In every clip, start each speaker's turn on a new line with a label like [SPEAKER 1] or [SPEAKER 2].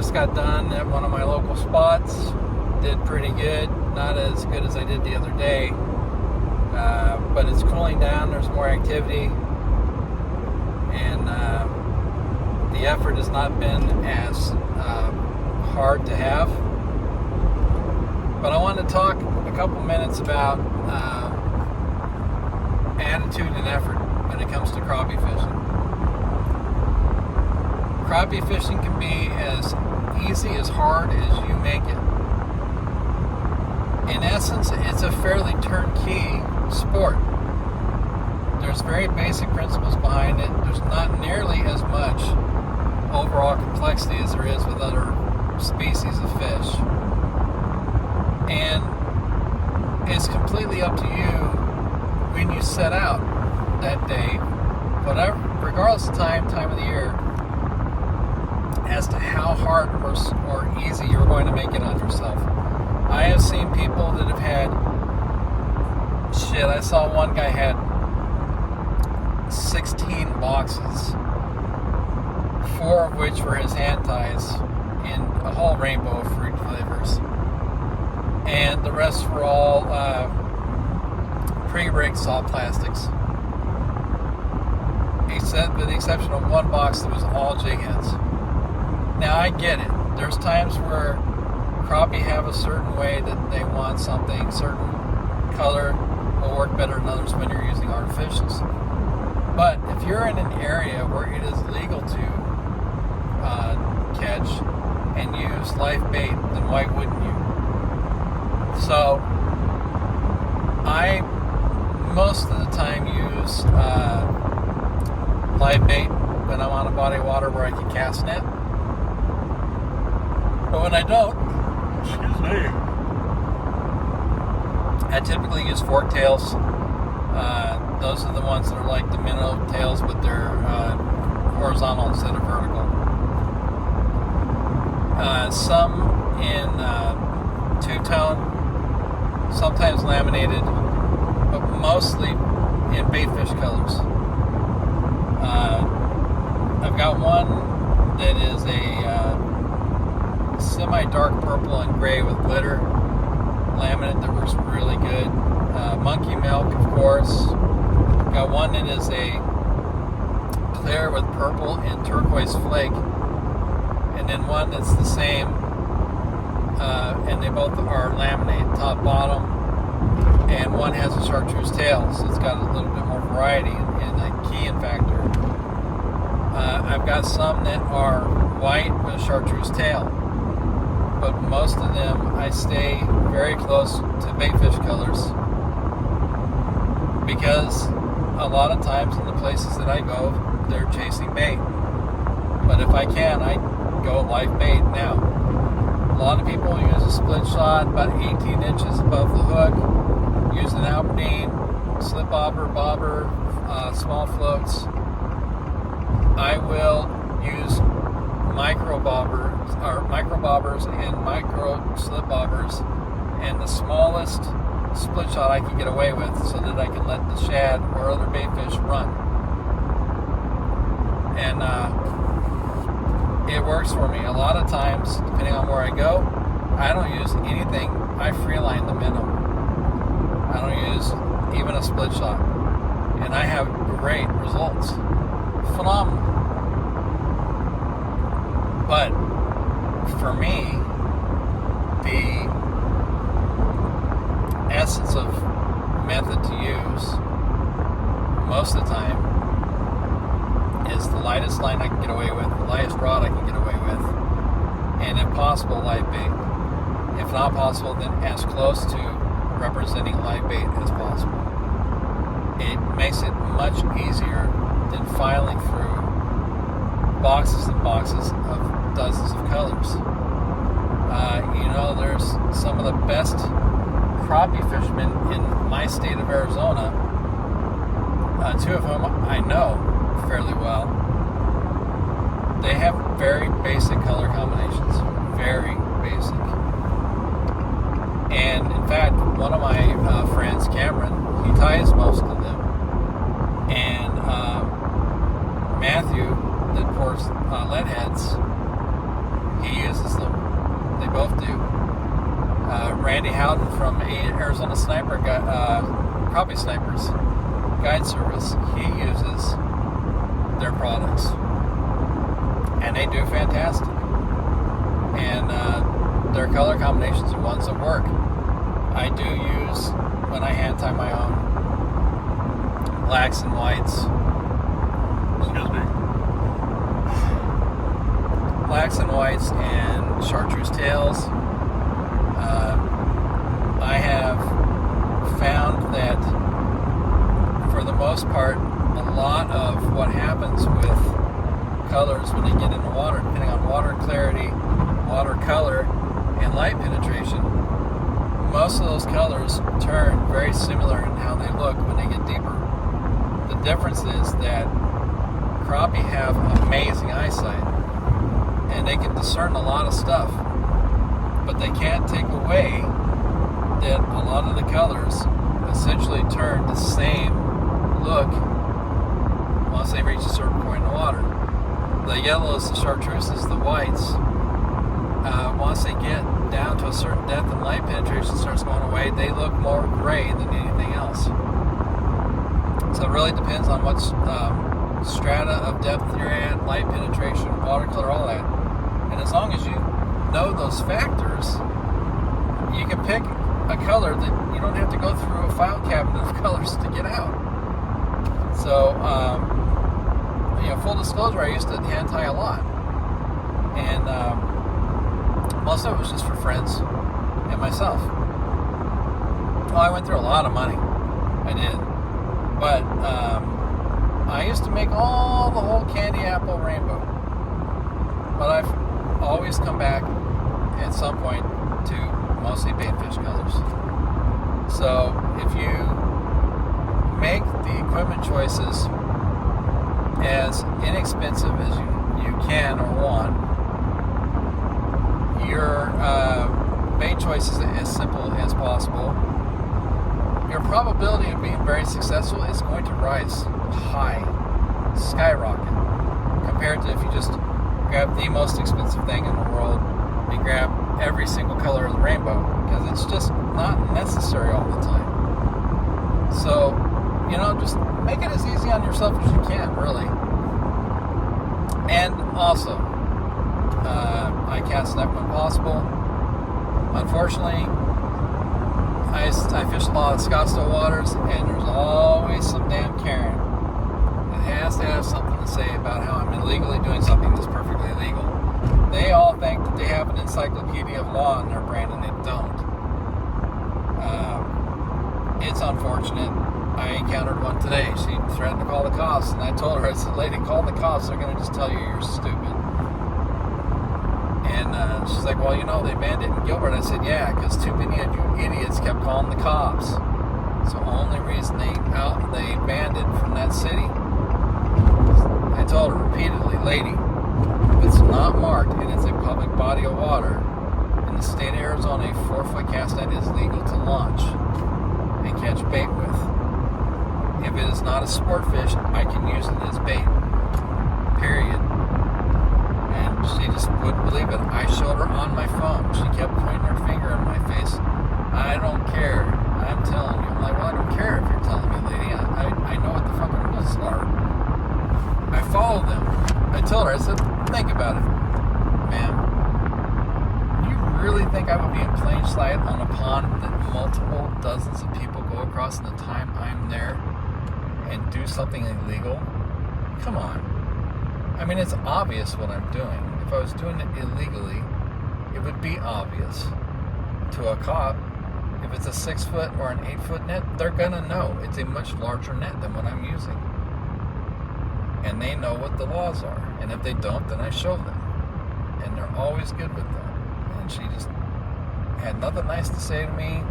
[SPEAKER 1] just got done at one of my local spots. Did pretty good. Not as good as I did the other day. But it's cooling down. There's more activity. And the effort has not been as hard to have. But I want to talk a couple minutes about attitude and effort when it comes to crappie fishing. Crappie fishing can be as easy as hard as you make it. In essence, it's a fairly turnkey sport. There's very basic principles behind it. There's not nearly as much overall complexity as there is with other species of fish. And it's completely up to you when you set out that day, whatever, regardless of time of the year, as to how hard or easy you're going to make it on yourself. I have seen people that have had, I saw one guy had 16 boxes, 4 of which were his hand ties in a whole rainbow of fruit flavors. And the rest were all pre-rigged soft plastics. Except with the exception of one box that was all jig heads. Now I get it. There's times where crappie have a certain way that they want something, certain color will work better than others when you're using artificials. But if you're in an area where it is legal to catch and use live bait, then why wouldn't you? So I most of the time use live bait when I'm on a body of water where I can cast net. But when I don't, I typically use fork tails. Those are the ones that are like the minnow tails, but they're horizontal instead of vertical. Some in two-tone, sometimes laminated, but mostly in baitfish colors. I've got one that is a semi-dark purple and gray with glitter laminate that works really good. Monkey milk, of course. Got one that is a clear with purple and turquoise flake, and then one that's the same, and they both are laminate, top, bottom, and one has a chartreuse tail, so it's got a little bit more variety and a keying factor. I've got some that are white with a chartreuse tail, but most of them I stay very close to baitfish colors because a lot of times in the places that I go, they're chasing bait. But if I can, I go live bait. Now, a lot of people use a split shot about 18 inches above the hook, use an Aberdeen, slip bobber, small floats. I will use micro bobbers and micro slip bobbers, and the smallest split shot I can get away with, so that I can let the shad or other baitfish run. And it works for me. A lot of times, depending on where I go, I don't use anything. I freeline the minnow. I don't use even a split shot, and I have great results. Phenomenal. But for me, the essence of method to use most of the time is the lightest line I can get away with, the lightest rod I can get away with, and if possible, live bait. If not possible, then as close to representing live bait as possible. It makes it much easier than filing through boxes and boxes of dozens of colors. There's some of the best crappie fishermen in my state of Arizona, 2 of whom I know fairly well. They have very basic color combinations, very basic. And in fact, one of my friends, Cameron, he ties most of them. And Matthew, that pours lead heads, he uses Randy Howden from Arizona Sniper, Crappie Snipers Guide Service, he uses their products, and they do fantastic. And their color combinations are ones that work. I do use, when I hand tie my own, blacks and whites.
[SPEAKER 2] Excuse me.
[SPEAKER 1] Blacks and whites and chartreuse tails. I have found that for the most part, a lot of what happens with colors when they get into water, depending on water clarity, water color, and light penetration, most of those colors turn very similar in how they look when they get deeper. The difference is that crappie have amazing eyesight, and they can discern a lot of stuff, but they can't take away that a lot of the colors essentially turn the same look once they reach a certain point in the water. The yellows, the chartreuses, the whites, once they get down to a certain depth and light penetration starts going away, they look more gray than anything else. So it really depends on what strata of depth you're at, light penetration, watercolor, all that. And as long as you know those factors, you can pick a color that you don't have to go through a file cabinet of colors to get out. So, full disclosure, I used to hand tie a lot. And most of it was just for friends and myself. Well, I went through a lot of money. I did. But I used to make the whole candy apple rainbow. But I've always come back at some point to mostly baitfish colors. So if you make the equipment choices as inexpensive as you can or want, your bait choices as simple as possible, your probability of being very successful is going to rise high, skyrocket, compared to if you just grab the most expensive thing in the world and grab every single color of the rainbow, because it's just not necessary all the time. So, just make it as easy on yourself as you can, really. And also, I cast snipe when possible. Unfortunately, I fish a lot of Scottsdale waters, and there's always some damn Karen that has to have something to say about how I'm illegally doing something that's perfectly legal. They all think that they have an encyclopedia of law in their brain, and they don't. It's unfortunate. I encountered one today. She threatened to call the cops, and I told her, I said, lady, call the cops. They're going to just tell you you're stupid. And she's like, well, they banned it in Gilbert. I said, yeah, because too many of you idiots kept calling the cops. It's the only reason they banned it from that city. I told her repeatedly, lady, if it's not marked and it's a public body of water, in the state of Arizona, a 4-foot cast net is legal to launch and catch bait with. If it is not a sport fish, I can use it as bait. Period. And she just wouldn't believe it. I showed her on my phone. She kept pointing her finger in my face. I don't care. I'm telling you. I'm like, well, I don't care if you're telling me, lady. I know what the fucking rules are. I follow them. I told her, I said, think about it, ma'am. You really think I would be in plain sight on a pond that multiple dozens of people go across in the time I'm there and do something illegal? Come on. I mean, it's obvious what I'm doing. If I was doing it illegally, it would be obvious to a cop. If it's a 6-foot or an 8-foot net, they're gonna know it's a much larger net than what I'm using. And they know what the laws are. And if they don't, then I show them. And they're always good with them. And she just had nothing nice to say to me,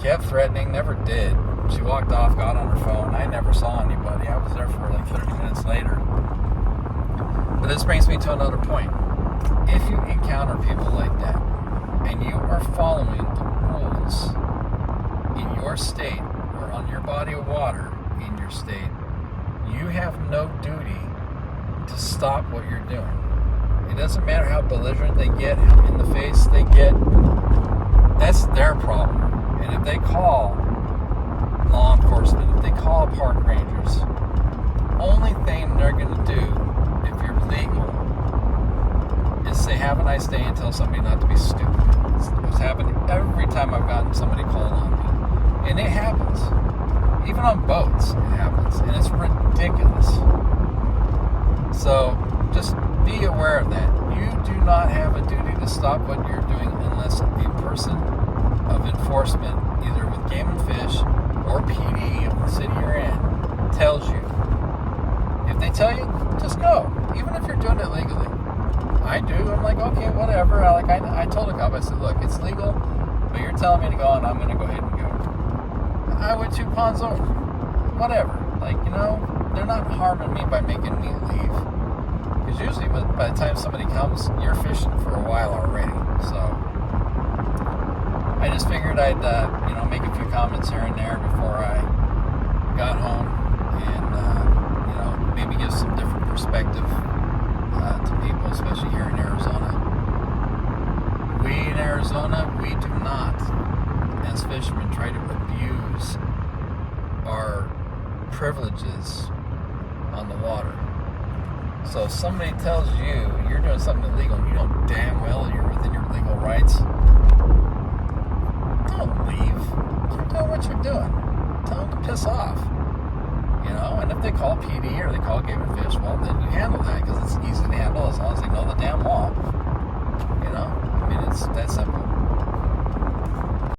[SPEAKER 1] kept threatening, never did. She walked off, got on her phone. I never saw anybody. I was there for like 30 minutes later. But this brings me to another point. If you encounter people like that, and you are following the rules in your state or on your body of water in your state, you have no duty to stop what you're doing. It doesn't matter how belligerent they get, how in the face they get. that's their problem. And if they call law enforcement, if they call park rangers, only thing they're going to do if you're legal is say have a nice day and tell somebody not to be stupid. It's happened every time I've gotten somebody called on me. And it happens. Even on boats, it happens. And it's ridiculous. So just be aware of that. You do not have a duty to stop what you're doing unless a person of enforcement, either with Game and Fish or PD of the city you're in, tells you. If they tell you, just go. Even if you're doing it legally. I do. I'm like, okay, whatever. I told a cop, I said, look, it's legal, but you're telling me to go, and I'm going to go ahead and go. I went 2 ponds over. Whatever. They're not harming me by making me leave. Because usually by the time somebody comes, you're fishing for a while already. So I just figured I'd, make a few comments here and there before I got home and, maybe give some different perspective to people, especially here in Arizona. We in Arizona, we do not, as fishermen, try to abuse our privileges on the water. So if somebody tells you you're doing something illegal and you know damn well you're within your legal rights, don't leave. Keep doing what you're doing. Tell them to piss off. And if they call PD or they call Game and Fish, well, then you handle that because it's easy to handle as long as they know the damn law. It's that simple.